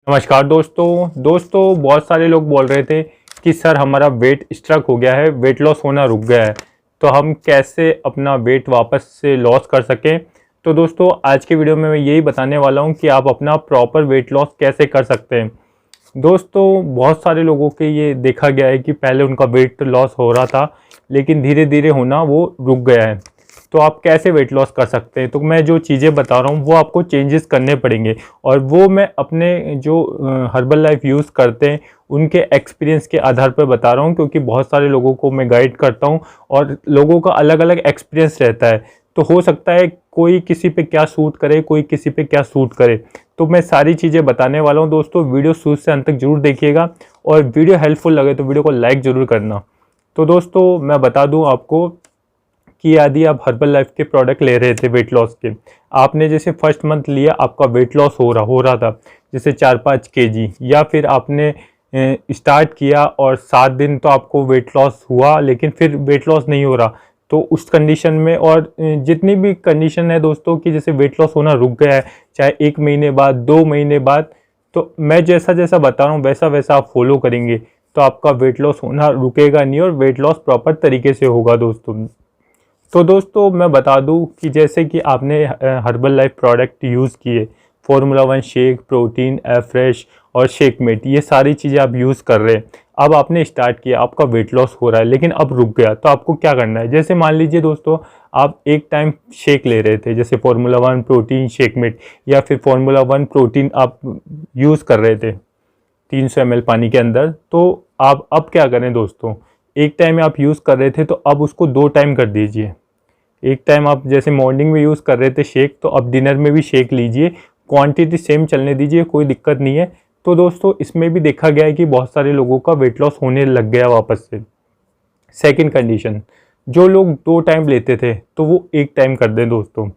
नमस्कार दोस्तों बहुत सारे लोग बोल रहे थे कि सर हमारा वेट स्ट्रक हो गया है, वेट लॉस होना रुक गया है, तो हम कैसे अपना वेट वापस से लॉस कर सकें। तो दोस्तों आज के वीडियो में मैं यही बताने वाला हूं कि आप अपना प्रॉपर वेट लॉस कैसे कर सकते हैं। दोस्तों बहुत सारे लोगों के ये देखा गया है कि पहले उनका वेट लॉस हो रहा था लेकिन धीरे धीरे होना वो रुक गया है। तो आप कैसे वेट लॉस कर सकते हैं, तो मैं जो चीज़ें बता रहा हूँ वो आपको चेंजेस करने पड़ेंगे और वो मैं अपने जो हर्बल लाइफ यूज़ करते हैं उनके एक्सपीरियंस के आधार पर बता रहा हूँ, क्योंकि बहुत सारे लोगों को मैं गाइड करता हूँ और लोगों का अलग अलग एक्सपीरियंस रहता है। तो हो सकता है कोई किसी पे क्या सूट करे, कोई किसी पे क्या सूट करे, तो मैं सारी चीज़ें बताने वाला हूँ। दोस्तों वीडियो शुरू से अंत तक जरूर देखिएगा और वीडियो हेल्पफुल लगे तो वीडियो को लाइक ज़रूर करना। तो दोस्तों मैं बता दूँ आपको कि यदि आप हर्बल लाइफ के प्रोडक्ट ले रहे थे वेट लॉस के, आपने जैसे फर्स्ट मंथ लिया आपका वेट लॉस हो रहा था जैसे 4-5 केजी, या फिर आपने स्टार्ट किया और 7 दिन तो आपको वेट लॉस हुआ लेकिन फिर वेट लॉस नहीं हो रहा, तो उस कंडीशन में और जितनी भी कंडीशन है दोस्तों कि जैसे वेट लॉस होना रुक गया है, चाहे 1 महीने बाद 2 महीने बाद, तो मैं जैसा जैसा बता रहा हूँ वैसा वैसा आप फॉलो करेंगे तो आपका वेट लॉस होना रुकेगा नहीं और वेट लॉस प्रॉपर तरीके से होगा दोस्तों। तो दोस्तों मैं बता दूं कि जैसे कि आपने हर्बल लाइफ प्रोडक्ट यूज़ किए, फार्मूला 1 शेक, प्रोटीन, फ्रेश और शेक मेट, ये सारी चीज़ें आप यूज़ कर रहे हैं। अब आपने स्टार्ट किया, आपका वेट लॉस हो रहा है लेकिन अब रुक गया, तो आपको क्या करना है। जैसे मान लीजिए दोस्तों आप एक टाइम शेक ले रहे थे जैसे फार्मूला 1 प्रोटीन शेक मेट, या फिर फार्मूला 1 प्रोटीन आप यूज़ कर रहे थे 300 ml पानी के अंदर, तो आप अब क्या करें दोस्तों, एक टाइम आप यूज़ कर रहे थे तो अब उसको 2 टाइम कर दीजिए। एक टाइम आप जैसे मॉर्निंग में यूज़ कर रहे थे शेक, तो अब डिनर में भी शेक लीजिए, क्वांटिटी सेम चलने दीजिए, कोई दिक्कत नहीं है। तो दोस्तों इसमें भी देखा गया है कि बहुत सारे लोगों का वेट लॉस होने लग गया वापस से। सेकंड कंडीशन, जो लोग 2 टाइम लेते थे तो वो एक टाइम कर दें दोस्तों।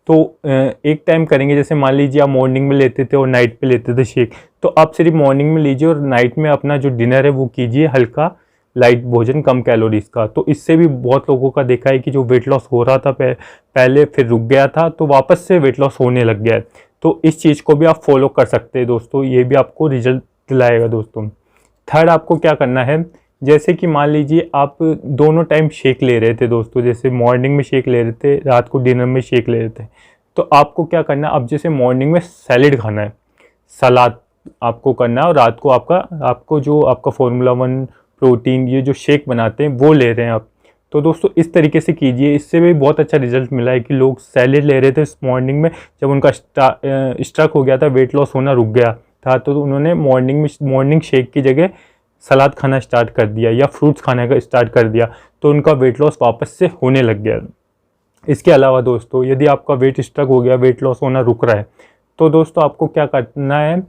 तो एक टाइम करेंगे, जैसे मान लीजिए आप मॉर्निंग में लेते थे और नाइट पे लेते थे शेक, तो आप सिर्फ मॉर्निंग में लीजिए और नाइट में अपना जो डिनर है वो कीजिए हल्का लाइट भोजन, कम कैलोरीज का। तो इससे भी बहुत लोगों का देखा है कि जो वेट लॉस हो रहा था पहले फिर रुक गया था तो वापस से वेट लॉस होने लग गया है। तो इस चीज़ को भी आप फॉलो कर सकते हैं दोस्तों, ये भी आपको रिजल्ट दिलाएगा दोस्तों। थर्ड आपको क्या करना है, जैसे कि मान लीजिए आप दोनों टाइम शेक ले रहे थे दोस्तों, जैसे मॉर्निंग में शेक ले रहे थे, रात को डिनर में शेक ले रहे थे, तो आपको क्या करना है, अब जैसे मॉर्निंग में सैलेड खाना है, सलाद आपको करना है, और रात को आपको जो आपका फार्मूला 1 प्रोटीन ये जो शेक बनाते हैं वो ले रहे हैं आप। तो दोस्तों इस तरीके से कीजिए, इससे भी बहुत अच्छा रिजल्ट मिला है कि लोग सैलेड ले रहे थे मॉर्निंग में, जब उनका स्ट्रक हो गया था, वेट लॉस होना रुक गया था, तो उन्होंने मॉर्निंग शेक की जगह सलाद खाना स्टार्ट कर दिया या फ्रूट्स खाने का स्टार्ट कर दिया, तो उनका वेट लॉस वापस से होने लग गया। इसके अलावा दोस्तों यदि आपका वेट स्ट्रक हो गया, वेट लॉस होना रुक रहा है, तो दोस्तों आपको क्या करना है,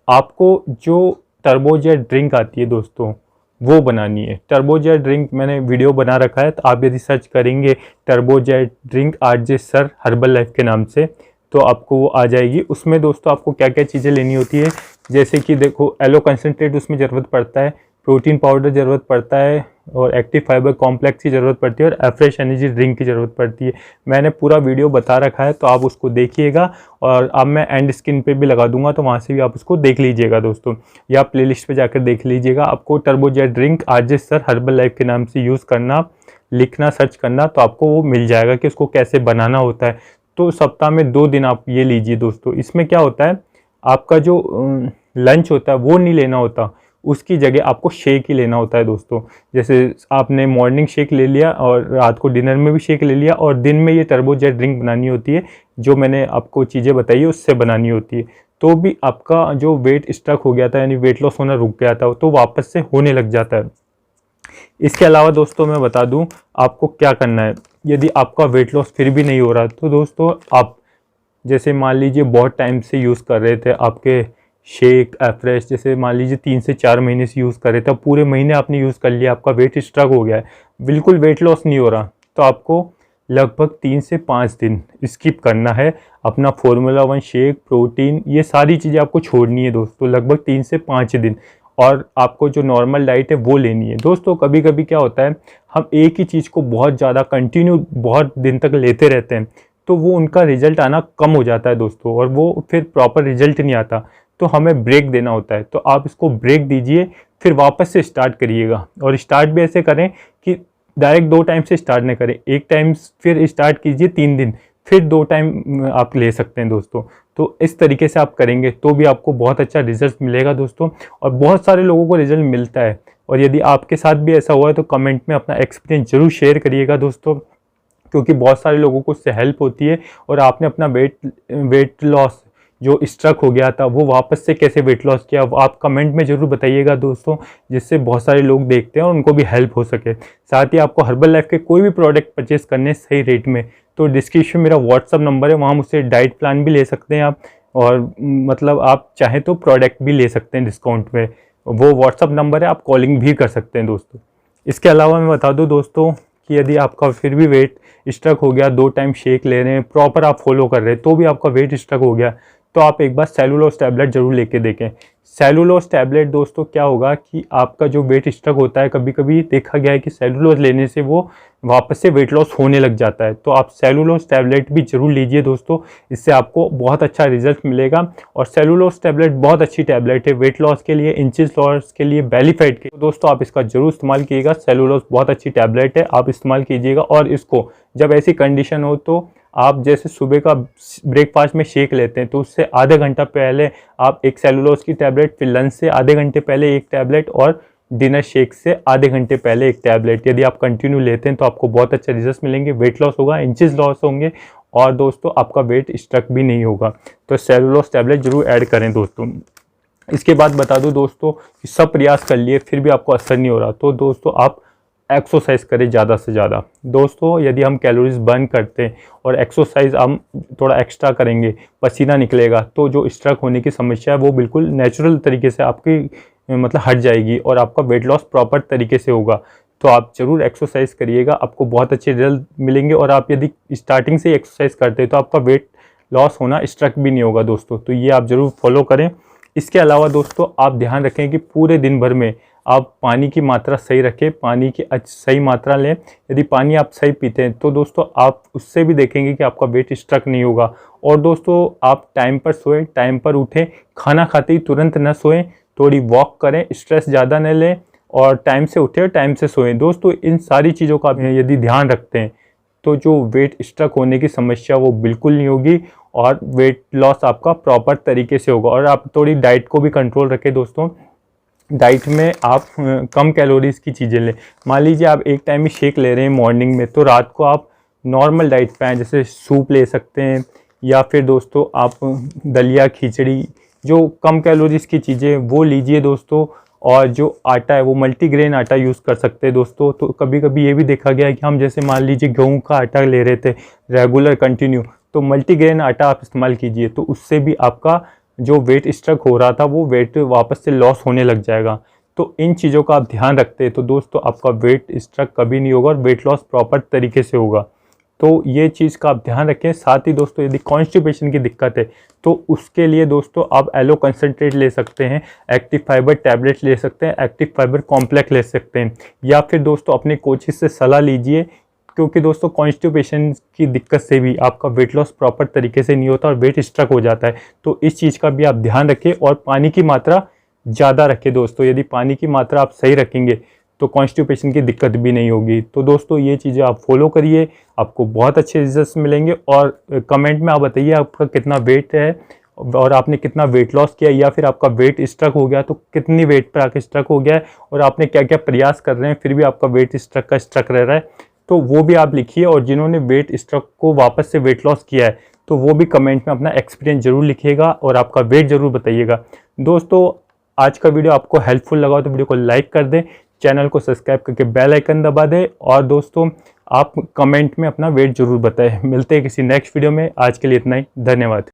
आपको जो टर्बोजेट ड्रिंक आती है दोस्तों वो बनानी है। टर्बोजेट ड्रिंक मैंने वीडियो बना रखा है, तो आप यदि सर्च करेंगे turbojet drink RJ sir herbal life के नाम से, तो आपको वो आ जाएगी। उसमें दोस्तों आपको क्या क्या चीज़ें लेनी होती है, जैसे कि देखो एलो कंसनट्रेट उसमें ज़रूरत पड़ता है, प्रोटीन पाउडर ज़रूरत पड़ता है, और एक्टिव फाइबर कॉम्प्लेक्स की ज़रूरत पड़ती है, और फ्रेश एनर्जी ड्रिंक की ज़रूरत पड़ती है। मैंने पूरा वीडियो बता रखा है तो आप उसको देखिएगा, और अब मैं एंड स्क्रीन पे भी लगा दूंगा तो वहाँ से भी आप उसको देख लीजिएगा दोस्तों, या प्लेलिस्ट पे जाकर देख लीजिएगा। आपको turbojet drink RJ sir herbal life के नाम से यूज़ करना, लिखना, सर्च करना, तो आपको वो मिल जाएगा कि उसको कैसे बनाना होता है। तो सप्ताह में 2 दिन आप ये लीजिए दोस्तों। इसमें क्या होता है, आपका जो लंच होता है वो नहीं लेना होता, उसकी जगह आपको शेक ही लेना होता है दोस्तों। जैसे आपने मॉर्निंग शेक ले लिया और रात को डिनर में भी शेक ले लिया, और दिन में ये टर्बोजेट ड्रिंक बनानी होती है, जो मैंने आपको चीज़ें बताई है उससे बनानी होती है। तो भी आपका जो वेट स्ट्रक हो गया था यानी वेट लॉस होना रुक गया था तो वापस से होने लग जाता है। इसके अलावा दोस्तों मैं बता दूं आपको क्या करना है, यदि आपका वेट लॉस फिर भी नहीं हो रहा, तो दोस्तों आप जैसे मान लीजिए बहुत टाइम से यूज़ कर रहे थे आपके शेक फ्रेश, जैसे मान लीजिए 3 से 4 महीने से यूज़ कर रहे थे, पूरे महीने आपने यूज़ कर लिया, आपका वेट स्ट्रक हो गया है, बिल्कुल वेट लॉस नहीं हो रहा, तो आपको लगभग 3 से 5 दिन स्किप करना है। अपना फार्मूला 1 शेक, प्रोटीन, ये सारी चीज़ें आपको छोड़नी है दोस्तों, लगभग 3 से 5 दिन, और आपको जो नॉर्मल डाइट है वो लेनी है दोस्तों। कभी कभी क्या होता है, हम एक ही चीज़ को बहुत ज़्यादा कंटिन्यू बहुत दिन तक लेते रहते हैं, तो वो उनका रिजल्ट आना कम हो जाता है दोस्तों, और वो फिर प्रॉपर रिजल्ट नहीं आता। तो हमें ब्रेक देना होता है। तो आप इसको ब्रेक दीजिए, फिर वापस से स्टार्ट करिएगा। और स्टार्ट भी ऐसे करें कि डायरेक्ट 2 टाइम से स्टार्ट नहीं करें, 1 टाइम फिर स्टार्ट कीजिए 3 दिन, फिर 2 टाइम आप ले सकते हैं दोस्तों। तो इस तरीके से आप करेंगे तो भी आपको बहुत अच्छा रिजल्ट मिलेगा दोस्तों, और बहुत सारे लोगों को रिजल्ट मिलता है। और यदि आपके साथ भी ऐसा हुआ है तो कमेंट में अपना एक्सपीरियंस जरूर शेयर करिएगा दोस्तों, क्योंकि बहुत सारे लोगों को उससे हेल्प होती है। और आपने अपना वेट लॉस जो स्ट्रक हो गया था वो वापस से कैसे वेट लॉस किया, वो आप कमेंट में ज़रूर बताइएगा दोस्तों, जिससे बहुत सारे लोग देखते हैं और उनको भी हेल्प हो सके। साथ ही आपको हर्बल लाइफ के कोई भी प्रोडक्ट परचेस करने सही रेट में, तो डिस्क्रिप्शन में मेरा व्हाट्सअप नंबर है, वहाँ मुझसे डाइट प्लान भी ले सकते हैं आप, और मतलब आप चाहें तो प्रोडक्ट भी ले सकते हैं डिस्काउंट में। वो व्हाट्सअप नंबर है, आप कॉलिंग भी कर सकते हैं दोस्तों। इसके अलावा मैं बता दूं दोस्तों कि यदि आपका फिर भी वेट स्ट्रक हो गया, 2 टाइम शेक ले रहे हैं, प्रॉपर आप फॉलो कर रहे हैं, तो भी आपका वेट स्ट्रक हो गया, तो आप एक बार सेलुलोज टैबलेट जरूर लेके देखें। सेलुलोज टैबलेट दोस्तों क्या होगा कि आपका जो वेट स्ट्रक होता है, कभी कभी देखा गया है कि सेलुलोज लेने से वो वापस से वेट लॉस होने लग जाता है। तो आप सेलुलोज टैबलेट भी जरूर लीजिए दोस्तों, इससे आपको बहुत अच्छा रिजल्ट मिलेगा। और सेलुलोज टैबलेट बहुत अच्छी टैबलेट है वेट लॉस के लिए, इंचेस लॉस के लिए, बेली फैट के। तो दोस्तों आप इसका जरूर इस्तेमाल कीजिएगा, सेलुलोज बहुत अच्छी टैबलेट है, आप इस्तेमाल कीजिएगा। और इसको जब ऐसी कंडीशन हो तो आप जैसे सुबह का ब्रेकफास्ट में शेक लेते हैं, तो उससे आधे घंटा पहले आप एक सेलुलोज की टैबलेट, फिर लंच से आधे घंटे पहले एक टैबलेट, और डिनर शेक से आधे घंटे पहले एक टैबलेट यदि आप कंटिन्यू लेते हैं तो आपको बहुत अच्छे रिजल्ट मिलेंगे, वेट लॉस होगा, इंचेस लॉस होंगे, और दोस्तों आपका वेट स्ट्रक भी नहीं होगा। तो सेलुलोज टैबलेट जरूर ऐड करें दोस्तों। इसके बाद बता दूं दोस्तों कि सब प्रयास कर लिए फिर भी आपको असर नहीं हो रहा, तो दोस्तों आप एक्सरसाइज करें ज़्यादा से ज़्यादा। दोस्तों यदि हम कैलोरीज बर्न करते हैं और एक्सरसाइज हम थोड़ा एक्स्ट्रा करेंगे, पसीना निकलेगा, तो जो स्ट्रक होने की समस्या है वो बिल्कुल नेचुरल तरीके से आपकी मतलब हट जाएगी, और आपका वेट लॉस प्रॉपर तरीके से होगा। तो आप जरूर एक्सरसाइज करिएगा, आपको बहुत अच्छे रिजल्ट मिलेंगे। और आप यदि स्टार्टिंग से ही एक्सरसाइज करते हैं तो आपका वेट लॉस होना, स्ट्रक भी नहीं होगा दोस्तों। तो ये आप जरूर फॉलो करें। इसके अलावा दोस्तों आप ध्यान रखें कि पूरे दिन भर में आप पानी की मात्रा सही रखें, पानी की सही मात्रा लें। यदि पानी आप सही पीते हैं तो दोस्तों आप उससे भी देखेंगे कि आपका वेट स्ट्रक नहीं होगा। और दोस्तों आप टाइम पर सोएं, टाइम पर उठें, खाना खाते ही तुरंत न सोएं, थोड़ी वॉक करें, स्ट्रेस ज़्यादा न लें, और टाइम से उठें और टाइम से सोएं। दोस्तों इन सारी चीज़ों का आप यदि ध्यान रखते हैं तो जो वेट स्ट्रक होने की समस्या वो बिल्कुल नहीं होगी, और वेट लॉस आपका प्रॉपर तरीके से होगा। और आप थोड़ी डाइट को भी कंट्रोल रखें दोस्तों। डाइट में आप कम कैलोरीज की चीज़ें लें। मान लीजिए आप एक टाइम ही शेक ले रहे हैं मॉर्निंग में, तो रात को आप नॉर्मल डाइट पे आएँ, जैसे सूप ले सकते हैं, या फिर दोस्तों आप दलिया, खिचड़ी, जो कम कैलोरीज की चीज़ें वो लीजिए दोस्तों। और जो आटा है वो मल्टीग्रेन आटा यूज़ कर सकते हैं दोस्तों। तो कभी कभी ये भी देखा गया है कि हम जैसे मान लीजिए गेहूं का आटा ले रहे थे रेगुलर कंटिन्यू, तो मल्टीग्रेन आटा आप इस्तेमाल कीजिए, तो उससे भी आपका जो वेट स्ट्रक हो रहा था वो वेट वापस से लॉस होने लग जाएगा। तो इन चीज़ों का आप ध्यान रखते हैं तो दोस्तों आपका वेट स्ट्रक कभी नहीं होगा और वेट लॉस प्रॉपर तरीके से होगा। तो ये चीज़ का आप ध्यान रखें। साथ ही दोस्तों यदि कॉन्स्टिपेशन की दिक्कत है तो उसके लिए दोस्तों आप एलो कंसनट्रेट ले सकते हैं, एक्टिव फाइबर टैबलेट ले सकते हैं, एक्टिव फाइबर कॉम्प्लेक्स ले सकते हैं, या फिर दोस्तों अपने कोचिज से सलाह लीजिए, क्योंकि दोस्तों कॉन्स्टिपेशन की दिक्कत से भी आपका वेट लॉस प्रॉपर तरीके से नहीं होता और वेट स्ट्रक हो जाता है। तो इस चीज़ का भी आप ध्यान रखें, और पानी की मात्रा ज़्यादा रखें दोस्तों। यदि पानी की मात्रा आप सही रखेंगे तो कॉन्स्टिपेशन की दिक्कत भी नहीं होगी। तो दोस्तों ये चीज़ें आप फॉलो करिए, आपको बहुत अच्छे रिजल्ट मिलेंगे। और कमेंट में आप बताइए आपका कितना वेट है और आपने कितना वेट लॉस किया, या फिर आपका वेट स्ट्रक हो गया तो कितनी वेट पर आके स्ट्रक हो गया है, और आपने क्या क्या प्रयास कर रहे हैं फिर भी आपका वेट स्ट्रक रह रहा है, तो वो भी आप लिखिए। और जिन्होंने वेट स्ट्रक को वापस से वेट लॉस किया है तो वो भी कमेंट में अपना एक्सपीरियंस जरूर लिखिएगा और आपका वेट जरूर बताइएगा। दोस्तों आज का वीडियो आपको हेल्पफुल लगा तो वीडियो को लाइक कर दें, चैनल को सब्सक्राइब करके बेल आइकन दबा दें, और दोस्तों आप कमेंट में अपना वेट जरूर बताएं। मिलते हैं किसी नेक्स्ट वीडियो में, आज के लिए इतना ही, धन्यवाद।